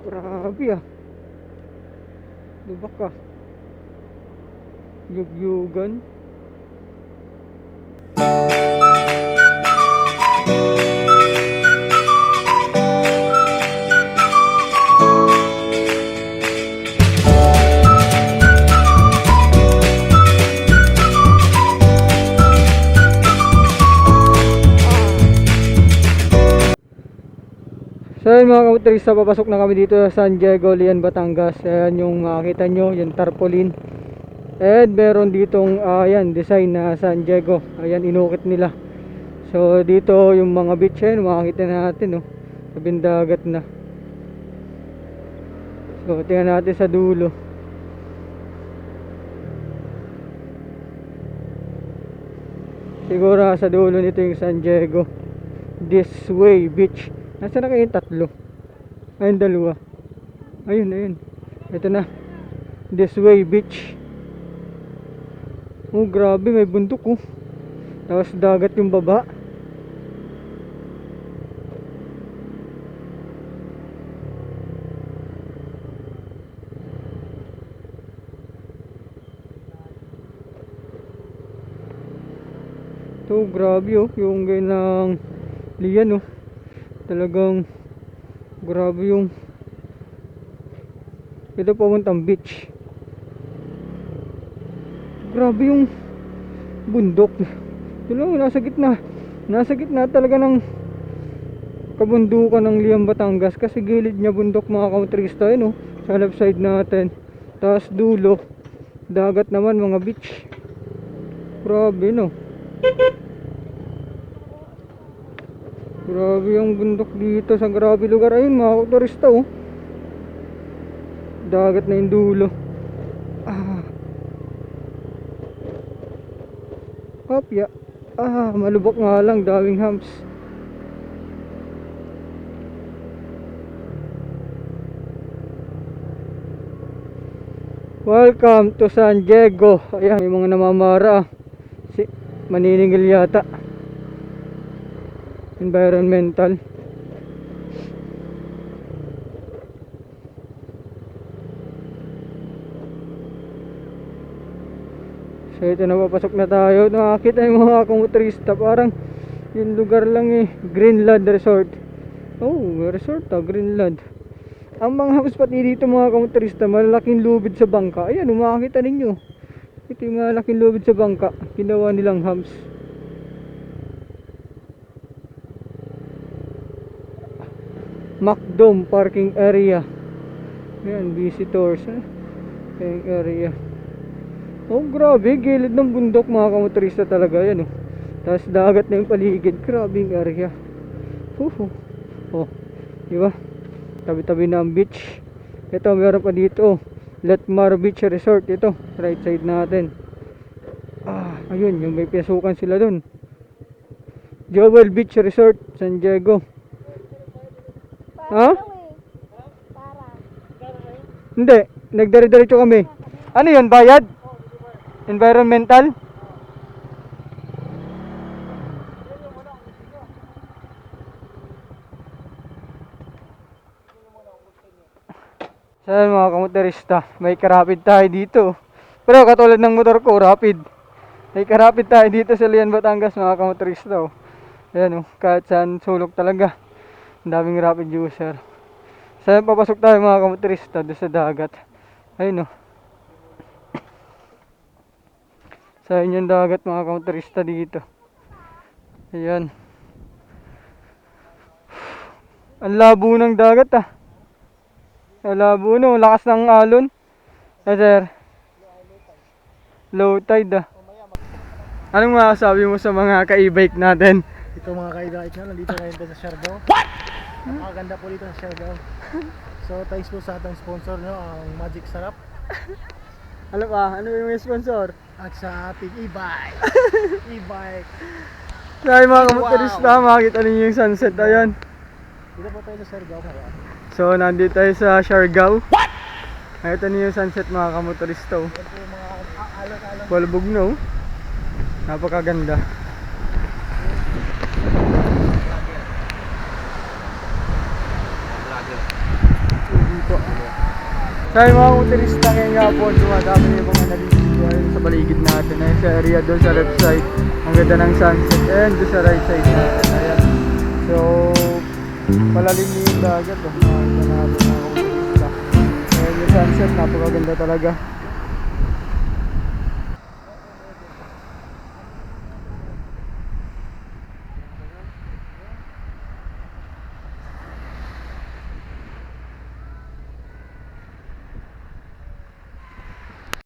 Grabe ah. Lubak ah. Yugyugan. So yun mga kamotorista, papasok na kami dito sa San Diego, Lian, Batangas. Ayan yung makikita nyo, yung tarpaulin. And meron ditong ayan, design na San Diego. Ayan, inukit nila. So dito yung mga beach, ayan, makikita natin, oh, tabing dagat na. So tingnan natin sa dulo. Siguro sa dulo nito yung San Diego. This way beach. Nasaan na kayo yung tatlo? Ayun, dalawa. Ayun, ayun. Ito na. This way beach. Oh, grabe, may bundok oh. Tapos dagat yung baba. Ito, grabe oh. Yung ganang Lian oh. Talagang grabe yung ito papuntang beach. Grabe yung bundok. Ito lang, nasa gitna talaga ng kabundukan ng Lian, Batangas. Kasi gilid niya bundok mga kamotorista, yun, oh, sa left side natin. Tapos dulo dagat naman, mga beach. Grabe no. Grabe yung bundok dito sa grabe lugar. Ayun mga turista oh. Dagat na yung dulo. Hopya. Malubok nga lang, daming humps. Welcome to San Diego. Ayan, yung mga namamara. Maniningil yata. Environmental. So ito na, papasok na tayo. Nakakita yung mga kamotorista, parang yung lugar lang eh, Greenland Resort. Oh, resort ah, Greenland. Ang mga house pati dito mga kamotorista, malaking lubid sa bangka. Ayan, makikita ninyo. Ito yung malaking lubid sa bangka, ginawa nilang house. Macdome parking area. Ayan, visitors parking area. Oh, grabe, gilid ng bundok mga kamotorista talaga yan oh. Tapos dagat na yung paligid, grabe yung area. Oh, di ba? Tabi-tabi na ang beach. Ito, meron pa dito, Letmar Beach Resort. Ito, right side natin. Ayun, yung may piyasukan sila dun. Jewel Beach Resort, San Diego. Ha? Hindi, nagdari-diretso kami. Ano yun, bayad? Environmental? Saan mga kamotorista, may karapid tayo dito. Pero katulad ng motor ko, rapid. May karapid tayo dito sa Lian, Batangas mga kamotorista oh. Ayan oh, kahit saan sulok talaga. Ang daming rapid user. Saan papasok tayo mga kamotorista, doon sa dagat. Ayun oh. Saan yung dagat mga kamotorista dito. Ayan. Ang labo ng dagat ah. Ang labo no, lakas ng alon. Sir. Low tide ah. Anong masasabi mo sa mga ka-e-bike natin? Ito mga ka-e-bike na, nandito ngayon sa Siargao. Napakaganda po dito sa Siargao. So thanks po sa ating sponsor nyo, ang Magic Sarap. Ano pa? Ano yung sponsor? At sa ating e-bike. E-bike. Dahil mga kamotorista, makikita ninyo yung sunset. Ayan. Dito po tayo sa Siargao ngayon. So nandito tayo sa Siargao. Ito niyo yung sunset mga kamotorista. Ito po yung mga alon-alon. Walbog no. Napakaganda. po. Sa mga motorista ngayon nga po, dumadami yung mga naliligo ayun sa paligid natin. Ayun sa area doon sa left side. Ang ganda ng sunset. And doon sa right side natin. Ayan. So, palalim niyo yung dagat. Makikita natin mga motorista. Ayan yung sunset, napakaganda talaga.